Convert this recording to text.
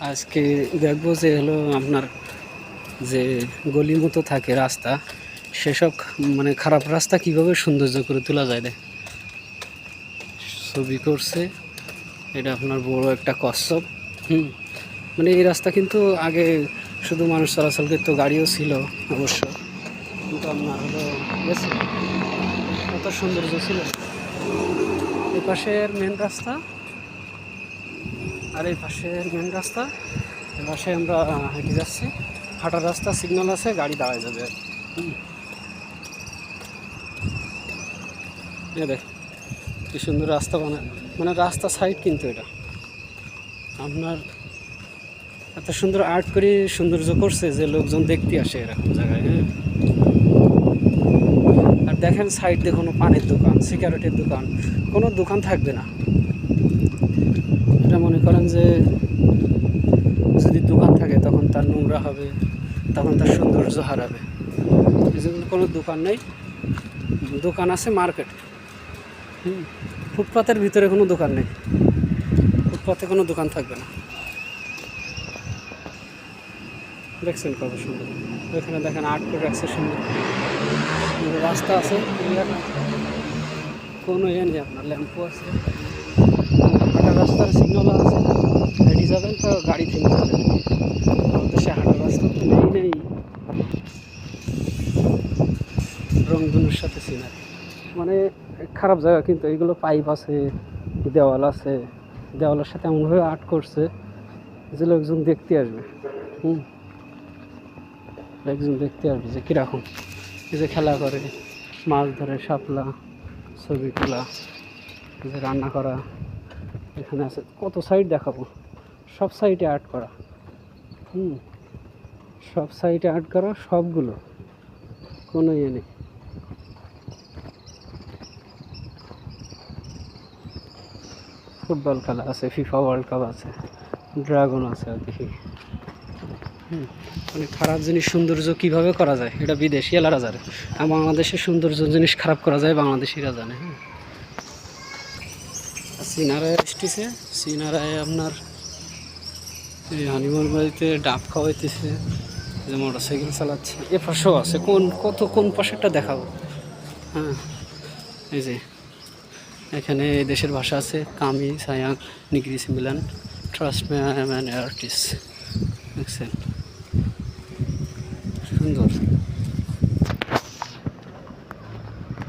আজকে দেখবো যে হলো আপনার যে গলি মতো থাকে রাস্তা, সেসব মানে খারাপ রাস্তা কিভাবে সৌন্দর্য করে তোলা যায়। ছবি করছে এটা আপনার বড় একটা কচ্ছপ। মানে এই রাস্তা কিন্তু আগে শুধু মানুষ চলাচল করতো, গাড়িও ছিল অবশ্য, কিন্তু আপনার হলো গেছে কত সৌন্দর্য ছিল। এই পাশের মেন রাস্তা আর এই পাশের মেন রাস্তা, এই পাশে আমরা হেঁটে যাচ্ছি, হাঁটার রাস্তা, সিগন্যাল আছে, গাড়ি দাঁড়ায় যাবে। এ দেখ কি সুন্দর রাস্তা মানে রাস্তা সাইড কিন্তু এটা আপনার এত সুন্দর আর্ট করে সৌন্দর্য করছে যে লোকজন দেখতে আসে এরকম জায়গায়। আর দেখেন সাইড দিয়ে কোনো পানের দোকান, সিগারেটের দোকান, কোনো দোকান থাকবে না। এটা মনে করেন যে যদি দোকান থাকে তখন তার নোংরা হবে, তখন তার সৌন্দর্য হারাবে। যেগুলো কোনো দোকান নেই, দোকান আছে মার্কেটে। ফুটপাতের ভিতরে কোনো দোকান নেই, ফুটপাতে কোনো দোকান থাকবে না। দেখছেন কত সুন্দর, এখানে দেখেন আর্ট করে রাখছে সুন্দর, রাস্তা আছে, কোনো ইয়ে নেই, আপনার ল্যাম্পও আছে, হাঁটার রাস্তার সিগন্যাল আছে, হেঁটে যাবেন তো গাড়ি থেমে যাবে। আমাদের সে হাঁটার রাস্তা তো নেই রংধনুর সাথে সিনারি, মানে খারাপ জায়গা। কিন্তু এইগুলো পাইপ আছে, দেওয়াল আছে, দেওয়ালের সাথে এমনভাবে আর্ট করছে যে লোকজন দেখতে আসবে। লোকজন দেখতে আসবে যে কীরকম, এই যে খেলা করে, মাছ ধরে, শাপলা, ছবি তোলা, যে রান্না করা, এখানে আছে কত সাইড দেখাবো, সব সাইডে আর্ট করা। সব সাইডে আর্ট করা, সবগুলো, কোনো ইয়ে নেই। ফুটবল খেলা আছে, ফিফা ওয়ার্ল্ড কাপ আছে, ড্রাগন আছে, আর দেখি মানে খারাপ জিনিস সৌন্দর্য কীভাবে করা যায় এটা বিদেশি এলারা জানে, আর বাংলাদেশের সৌন্দর্য জিনিস খারাপ করা যায় বাংলাদেশিরা জানে। সিনারায় আসতেছে, সিনারায় আপনার এই হানিমুন বাড়িতে ডাব খাওয়াইতেছে, যে মোটর সাইকেল চালাচ্ছে। এ পাশেও আছে, কোন পাশেরটা দেখাবো। এই যে এখানে দেশের ভাষা আছে, কামি সায়াং নিগ্রিস মিলান ট্রাস্ট ম্যান আর্টিস্ট, দেখছেন সুন্দর।